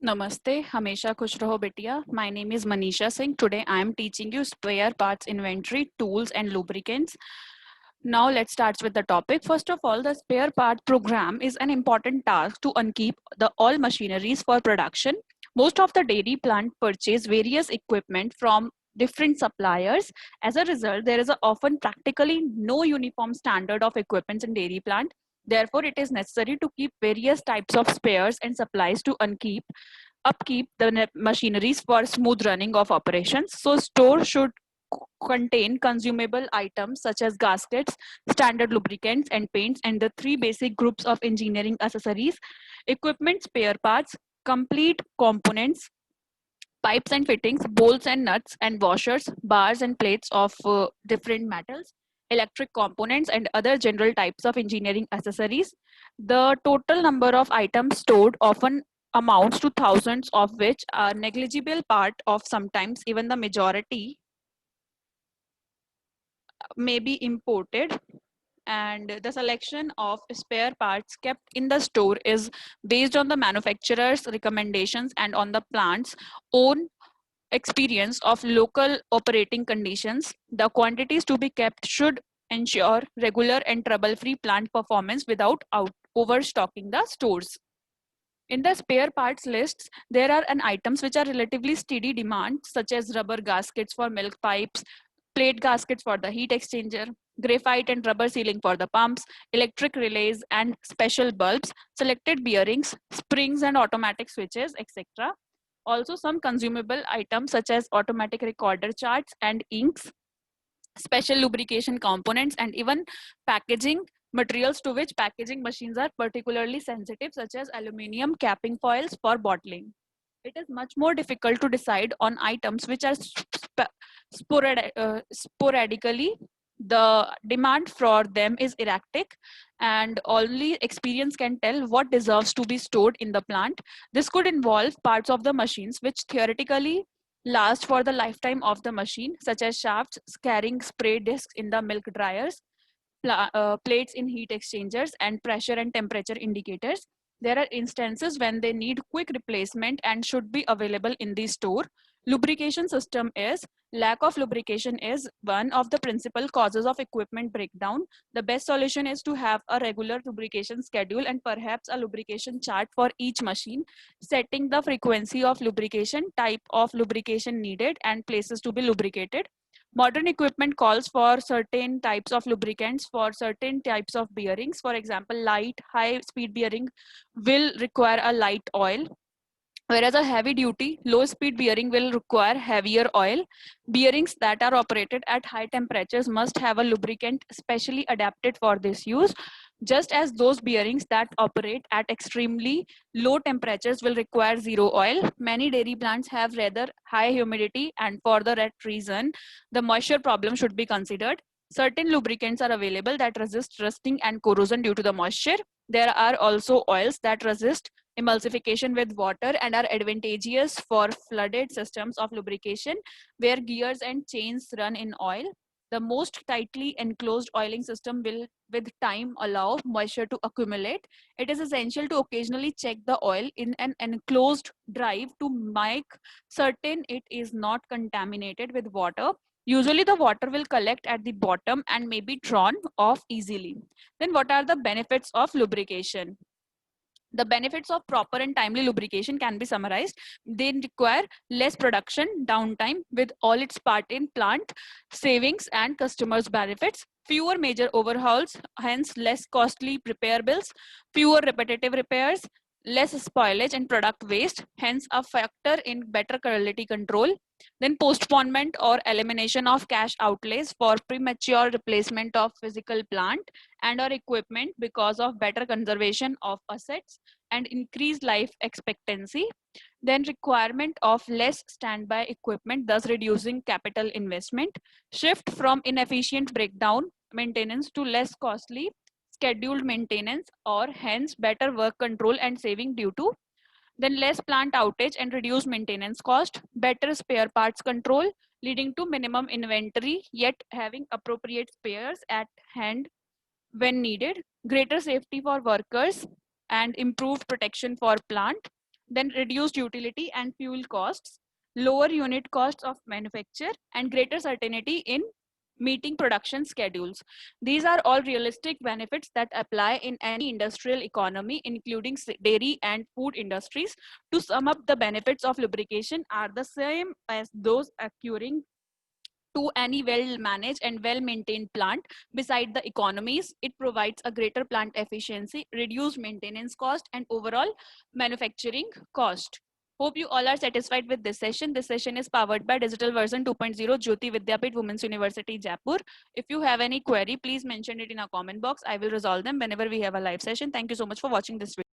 Namaste, Hamesha Khush Raho Betiya. My name is Manisha Singh. Today I am teaching you spare parts inventory, tools and lubricants. Now let's start with the topic. First of all, the spare part program is an important task to unkeep the all machineries for production. Most of the dairy plant purchase various equipment from different suppliers. As a result, there is often practically no uniform standard of equipment in dairy plant. Therefore, it is necessary to keep various types of spares and supplies to upkeep the machineries for smooth running of operations. So store should contain consumable items such as gaskets, standard lubricants and paints, and the three basic groups of engineering accessories: equipment spare parts, complete components, pipes and fittings, bolts and nuts and washers, bars and plates of different metals, electric components, and other general types of engineering accessories. The total number of items stored often amounts to thousands, of which a negligible part of sometimes even the majority may be imported. And the selection of spare parts kept in the store is based on the manufacturer's recommendations and on the plant's own experience of local operating conditions. The quantities to be kept should ensure regular and trouble-free plant performance without overstocking the stores. In the spare parts lists, there are an items which are relatively steady demand, such as rubber gaskets for milk pipes, plate gaskets for the heat exchanger, graphite and rubber sealing for the pumps, electric relays and special bulbs, selected bearings, springs and automatic switches, etc. Also, some consumable items such as automatic recorder charts and inks, special lubrication components, and even packaging materials to which packaging machines are particularly sensitive, such as aluminum capping foils for bottling. It is much more difficult to decide on items which are sporadically. The demand for them is erratic, and only experience can tell what deserves to be stored in the plant. This could involve parts of the machines which theoretically last for the lifetime of the machine, such as shafts carrying spray discs in the milk dryers, plates in heat exchangers, and pressure and temperature indicators. There are instances when they need quick replacement and should be available in the store. Lubrication system is Lack of lubrication is one of the principal causes of equipment breakdown. The best solution is to have a regular lubrication schedule and perhaps a lubrication chart for each machine, setting the frequency of lubrication, type of lubrication needed, and places to be lubricated. Modern equipment calls for certain types of lubricants for certain types of bearings. For example, light, high speed bearing will require a light oil, whereas a heavy duty, low speed bearing will require heavier oil. Bearings that are operated at high temperatures must have a lubricant specially adapted for this use, just as those bearings that operate at extremely low temperatures will require zero oil. Many dairy plants have rather high humidity, and for that reason, the moisture problem should be considered. Certain lubricants are available that resist rusting and corrosion due to the moisture. There are also oils that resist emulsification with water and are advantageous for flooded systems of lubrication where gears and chains run in oil. The most tightly enclosed oiling system will, with time, allow moisture to accumulate. It is essential to occasionally check the oil in an enclosed drive to make certain it is not contaminated with water. Usually, the water will collect at the bottom and may be drawn off easily. Then, what are the benefits of lubrication? The benefits of proper and timely lubrication can be summarized. They require less production downtime with all its part in plant savings and customers' benefits, fewer major overhauls, hence less costly repair bills, fewer repetitive repairs, less spoilage and product waste, hence a factor in better quality control. Then postponement or elimination of cash outlays for premature replacement of physical plant and or equipment because of better conservation of assets and increased life expectancy. Then requirement of less standby equipment, thus reducing capital investment. Shift from inefficient breakdown maintenance to less costly scheduled maintenance, or hence better work control and saving due to then less plant outage and reduced maintenance cost, better spare parts control leading to minimum inventory yet having appropriate spares at hand when needed, greater safety for workers and improved protection for plant, then reduced utility and fuel costs, lower unit costs of manufacture, and greater certainty in meeting production schedules. These are all realistic benefits that apply in any industrial economy, including dairy and food industries. To sum up, the benefits of lubrication are the same as those occurring to any well managed and well maintained plant. Beside the economies, it provides a greater plant efficiency, reduced maintenance cost, and overall manufacturing cost. Hope you all are satisfied with this session. This session is powered by Digital Version 2.0 Jyoti Vidyapit Women's University Jaipur. If you have any query, please mention it in our comment box. I will resolve them whenever we have a live session. Thank you so much for watching this video.